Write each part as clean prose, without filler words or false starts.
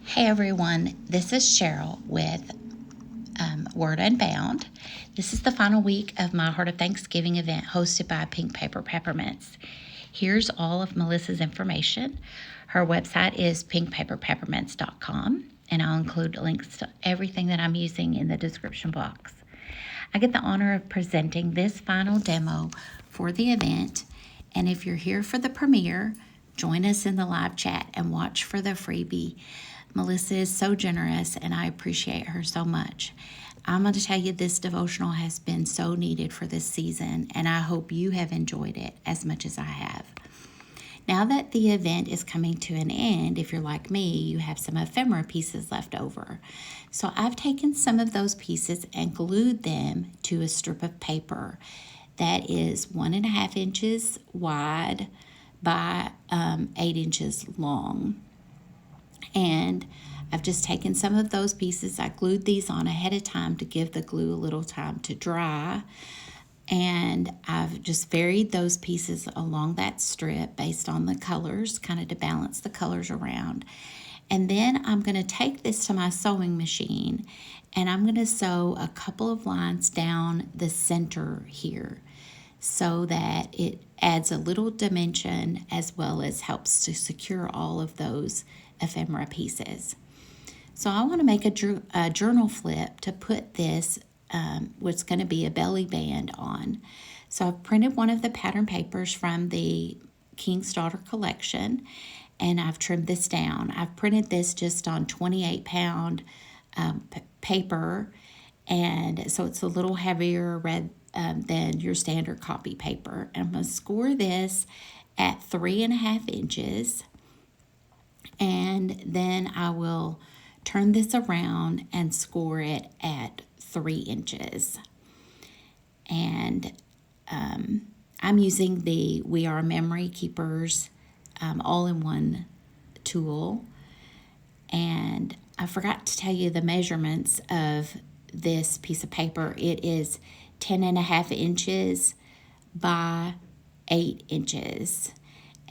Hey everyone, this is Cheryl with Word Unbound. This is the final week of my Heart of Thanksgiving event hosted by Pink Paper Peppermints. Here's all of Melissa's information. Her website is pinkpaperpeppermints.com, and I'll include links to everything that I'm using in the description box. I get the honor of presenting this final demo for the event, and if you're here for the premiere, join us in the live chat and watch for the freebie. Melissa is so generous, and I appreciate her so much. I'm going to tell you, this devotional has been so needed for this season, and I hope you have enjoyed it as much as I have. Now that the event is coming to an end, if you're like me, you have some ephemera pieces left over. So I've taken some of those pieces and glued them to a strip of paper that is 1.5 inches wide by 8 inches long. And I've just taken some of those pieces. I glued these on ahead of time to give the glue a little time to dry. And I've just varied those pieces along that strip based on the colors, kind of to balance the colors around. And then I'm going to take this to my sewing machine, and I'm going to sew a couple of lines down the center here so that it adds a little dimension as well as helps to secure all of those ephemera pieces. So I want to make a journal flip to put this what's going to be a belly band on. So I've printed one of the pattern papers from the King's Daughter collection, and I've trimmed this down. I've printed this just on 28-pound paper, and so it's a little heavier than your standard copy paper. And I'm going to score this at 3.5 inches, and then I will turn this around and score it at 3 inches. And I'm using the We Are Memory Keepers all-in-one tool. And I forgot to tell you the measurements of this piece of paper. It is 10.5 inches by 8 inches.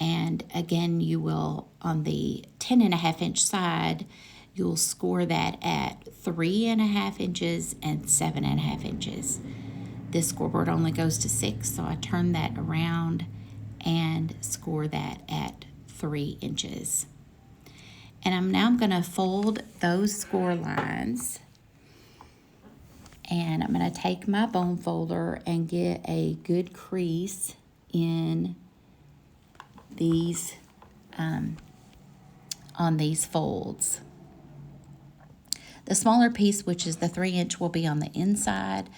And again, you will, on the 10.5 inch side, you'll score that at 3.5 inches and 7.5 inches. This scoreboard only goes to 6, so I turn that around and score that at 3 inches. And I'm going to fold those score lines, and I'm going to take my bone folder and get a good crease in these on these folds. The smaller piece, which is the 3 inch, will be on the inside.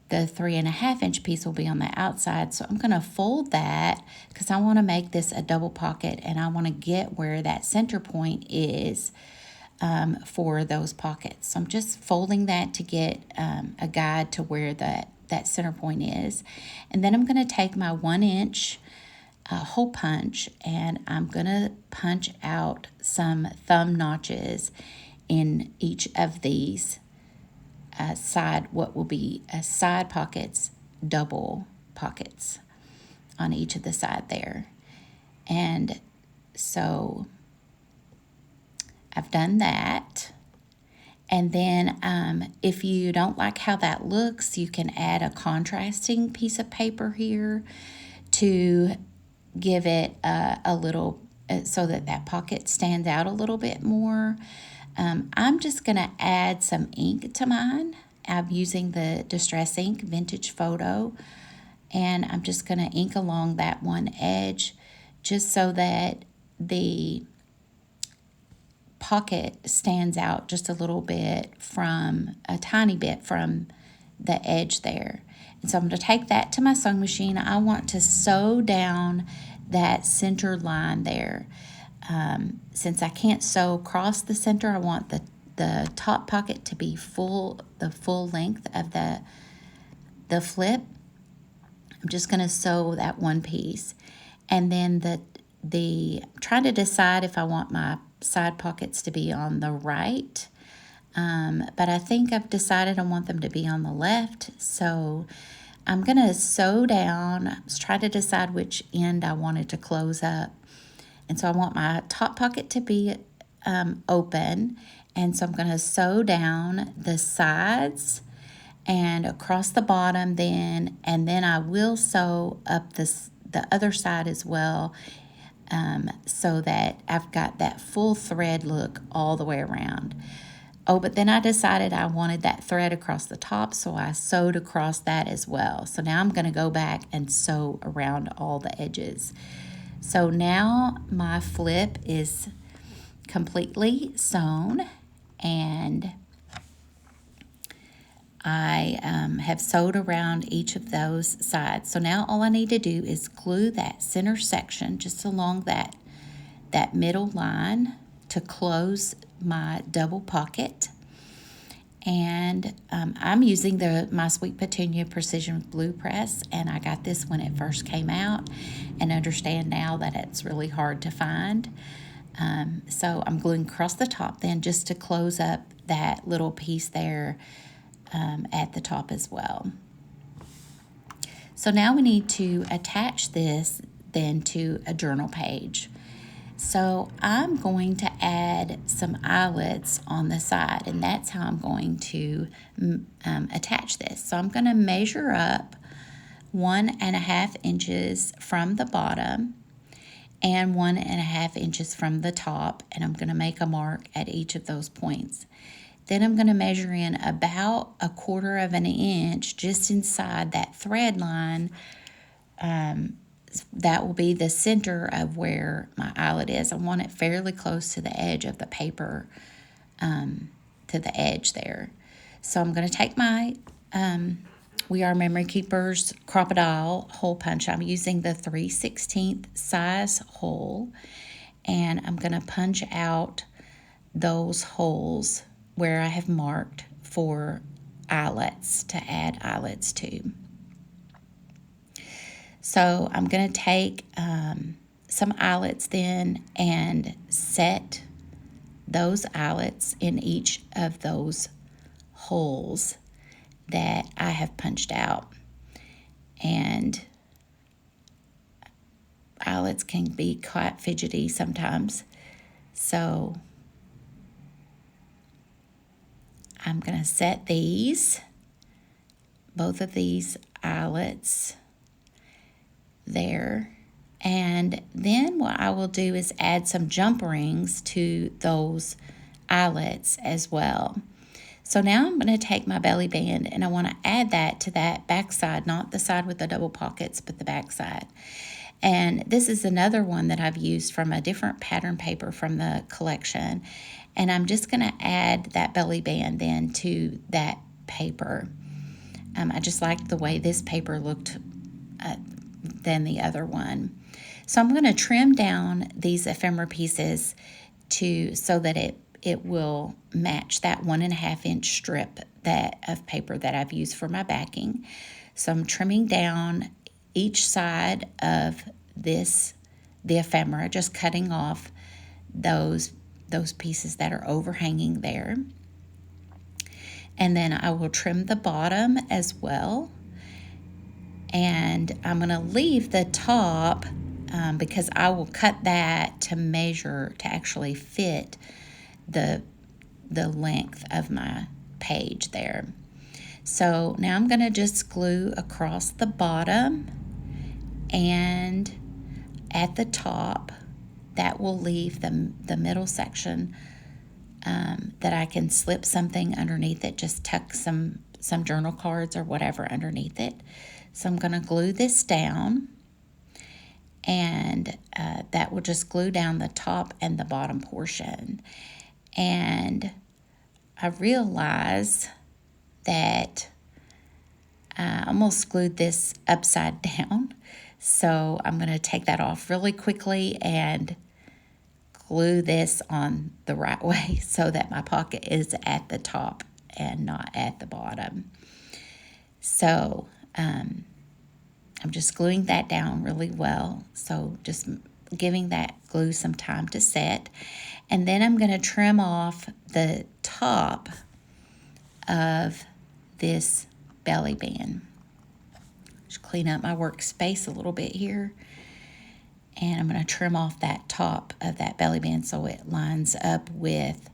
The 3.5 inch piece will be on the outside. So I'm going to fold that because I want to make this a double pocket, and I want to get where that center point is for those pockets. So I'm just folding that to get a guide to where that center point is. And then I'm going to take my 1 inch hole punch, and I'm going to punch out some thumb notches in each of these what will be side pockets, double pockets on each of the side there. And so I've done that. And then if you don't like how that looks, you can add a contrasting piece of paper here to give it a little, so that pocket stands out a little bit more. I'm just going to add some ink to mine. I'm using the Distress Ink Vintage Photo, and I'm just going to ink along that one edge just so that the pocket stands out just a little bit a tiny bit from the edge there. And so I'm going to take that to my sewing machine. I want to sew down that center line there. Since I can't sew across the center, I want the top pocket to be the full length of the flip. I'm just going to sew that one piece. And then I'm trying to decide if I want my side pockets to be on the right. But I think I've decided I want them to be on the left. So I'm going to sew down. I was trying to decide which end I wanted to close up. And so I want my top pocket to be open, and so I'm going to sew down the sides and across the bottom then, and then I will sew up the other side as well, so that I've got that full thread look all the way around. Oh, but then I decided I wanted that thread across the top, so I sewed across that as well. So now I'm going to go back and sew around all the edges. So now my flip is completely sewn, and I have sewed around each of those sides. So now all I need to do is glue that center section just along that middle line to close my double pocket. And I'm using the My Sweet Petunia Precision Glue Press, and I got this when it first came out, and understand now that it's really hard to find. So I'm gluing across the top then just to close up that little piece there at the top as well. So now we need to attach this then to a journal page. So I'm going to add some eyelets on the side, and that's how I'm going to attach this. So I'm going to measure up 1.5 inches from the bottom and 1.5 inches from the top, and I'm going to make a mark at each of those points. Then I'm going to measure in about 1/4 of an inch just inside that thread line. That will be the center of where my eyelet is. I want it fairly close to the edge of the paper, to the edge there. So I'm going to take my We Are Memory Keepers Crocodile hole punch. I'm using the 3/16 size hole, and I'm going to punch out those holes where I have marked for eyelets, to add eyelets to. So I'm going to take some eyelets then and set those eyelets in each of those holes that I have punched out. And eyelets can be quite fidgety sometimes. So I'm going to set both of these eyelets there, and then what I will do is add some jump rings to those eyelets as well. So now I'm going to take my belly band, and I want to add that to that back side, not the side with the double pockets, but the back side. And this is another one that I've used from a different pattern paper from the collection, and I'm just going to add that belly band then to that paper. I just liked the way this paper looked than the other one. So I'm going to trim down these ephemera pieces so that it will match that 1.5 inch strip of paper that I've used for my backing. So I'm trimming down each side of the ephemera, just cutting off those pieces that are overhanging there. And then I will trim the bottom as well. And I'm going to leave the top because I will cut that to measure to actually fit the length of my page there. So now I'm going to just glue across the bottom and at the top. That will leave the middle section that I can slip something underneath it, just tuck some journal cards or whatever underneath it. So I'm going to glue this down, and that will just glue down the top and the bottom portion. And I realize that I almost glued this upside down, so I'm going to take that off really quickly and glue this on the right way so that my pocket is at the top and not at the bottom. So I'm just gluing that down really well. So just giving that glue some time to set. And then I'm going to trim off the top of this belly band. Just clean up my workspace a little bit here. And I'm going to trim off that top of that belly band so it lines up with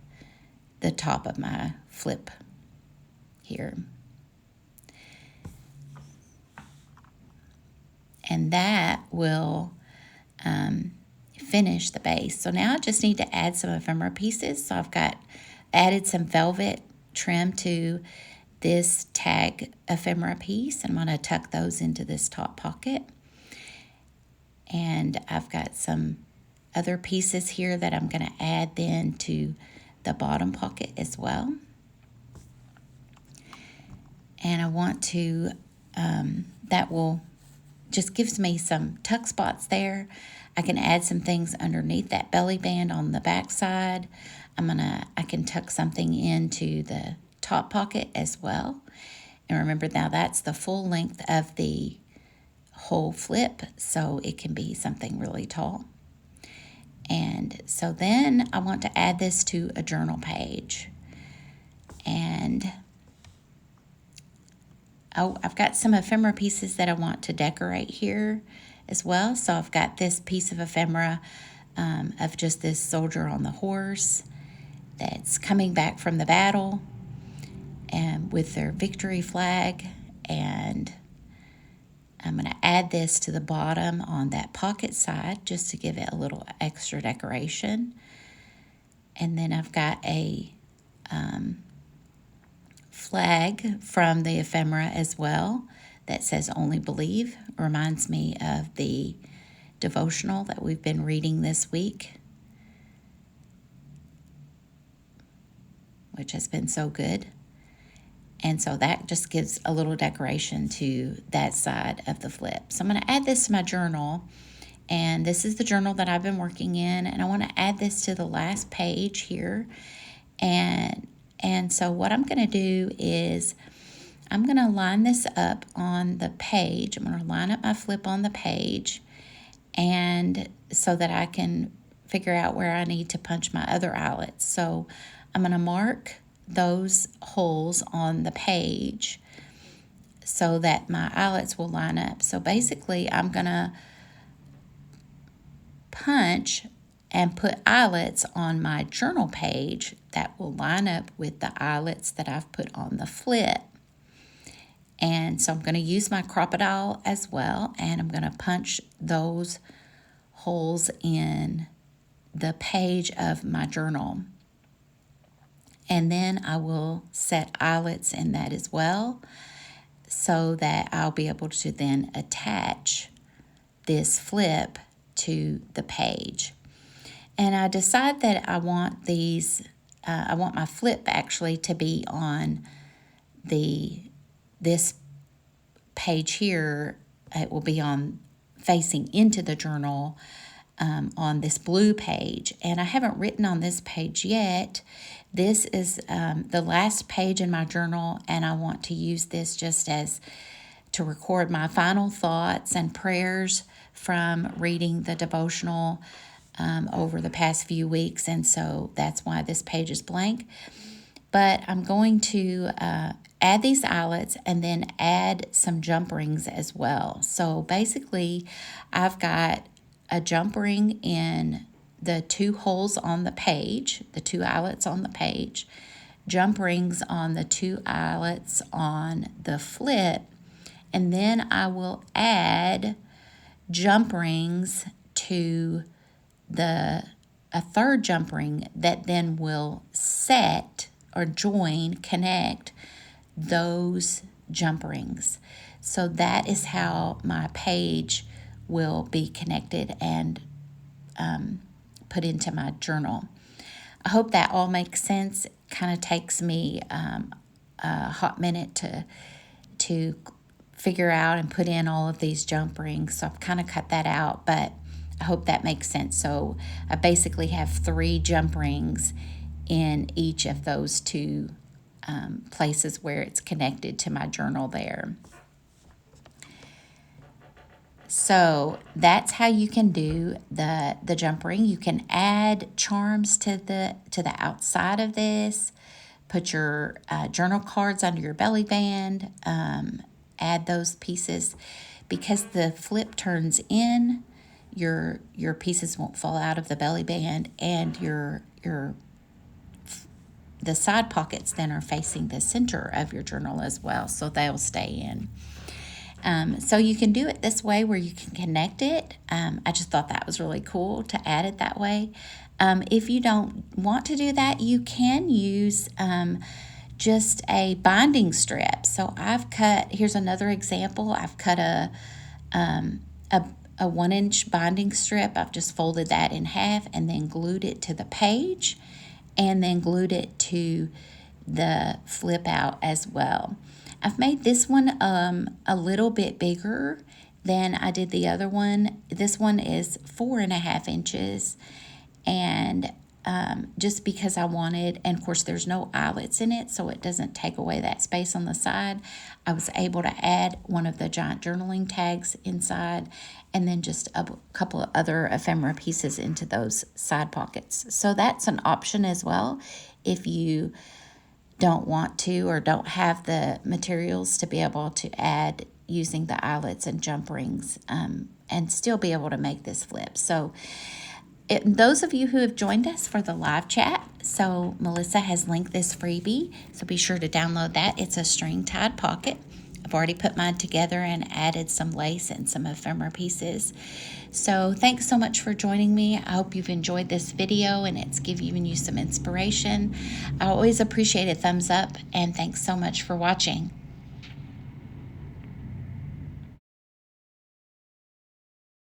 the top of my flip here. And that will finish the base. So now I just need to add some ephemera pieces. So I've added some velvet trim to this tag ephemera piece. I'm going to tuck those into this top pocket. And I've got some other pieces here that I'm going to add then to the bottom pocket as well. And I want to, that will just gives me some tuck spots there. I can add some things underneath that belly band on the back side. I can tuck something into the top pocket as well. And remember now that's the full length of the whole flip, so it can be something really tall. And so then I want to add this to a journal page. And I've got some ephemera pieces that I want to decorate here as well. So I've got this piece of ephemera of just this soldier on the horse that's coming back from the battle and with their victory flag. And I'm going to add this to the bottom on that pocket side just to give it a little extra decoration. And then I've got a flag from the ephemera as well that says "Only Believe." Reminds me of the devotional that we've been reading this week, which has been so good. And so that just gives a little decoration to that side of the flip. So I'm going to add this to my journal. And this is the journal that I've been working in. And I want to add this to the last page here. And so what I'm going to do is I'm going to line this up on the page. I'm going to line up my flip on the page, and so that I can figure out where I need to punch my other eyelets. So I'm going to mark those holes on the page so that my eyelets will line up. So basically I'm going to punch and put eyelets on my journal page that will line up with the eyelets that I've put on the flip. And so I'm going to use my crocodile as well, and I'm going to punch those holes in the page of my journal. And then I will set eyelets in that as well so that I'll be able to then attach this flip to the page. And I decide that I want I want my flip actually to be on this page here. It will be on facing into the journal on this blue page. And I haven't written on this page yet. This is the last page in my journal, and I want to use this just as to record my final thoughts and prayers from reading the devotional over the past few weeks. And so that's why this page is blank. But I'm going to add these eyelets and then add some jump rings as well. So basically, I've got a jump ring in the two holes on the page, the two eyelets on the page, jump rings on the two eyelets on the flip, and then I will add jump rings to a third jump ring that then will set or connect those jump rings. So that is how my page will be connected and put into my journal. I hope that all makes sense. It kind of takes me a hot minute to figure out and put in all of these jump rings. So I've kind of cut that out, but I hope that makes sense. So I basically have 3 jump rings in each of those two places where it's connected to my journal there. So that's how you can do the jump ring. You can add charms to the outside of this. Put your journal cards under your belly band. Add those pieces. Because the flip turns in, your pieces won't fall out of the belly band, and the side pockets then are facing the center of your journal as well, so they'll stay in. So you can do it this way where you can connect it. I just thought that was really cool to add it that way. If you don't want to do that, you can use just a binding strip. So here's another example. I've cut a 1-inch binding strip. I've just folded that in half and then glued it to the page, and then glued it to the flip out as well. I've made this one a little bit bigger than I did the other one. This one is 4.5 inches, and just because I wanted, and of course there's no eyelets in it, so it doesn't take away that space on the side, I was able to add one of the giant journaling tags inside, and then just a couple of other ephemera pieces into those side pockets. So that's an option as well if you don't want to or don't have the materials to be able to add using the eyelets and jump rings, and still be able to make this flip. So those of you who have joined us for the live chat, so Melissa has linked this freebie, so be sure to download that. It's a string tied pocket. I've already put mine together and added some lace and some ephemera pieces. So thanks so much for joining me. I hope you've enjoyed this video and it's given you some inspiration. I always appreciate a thumbs up, and thanks so much for watching.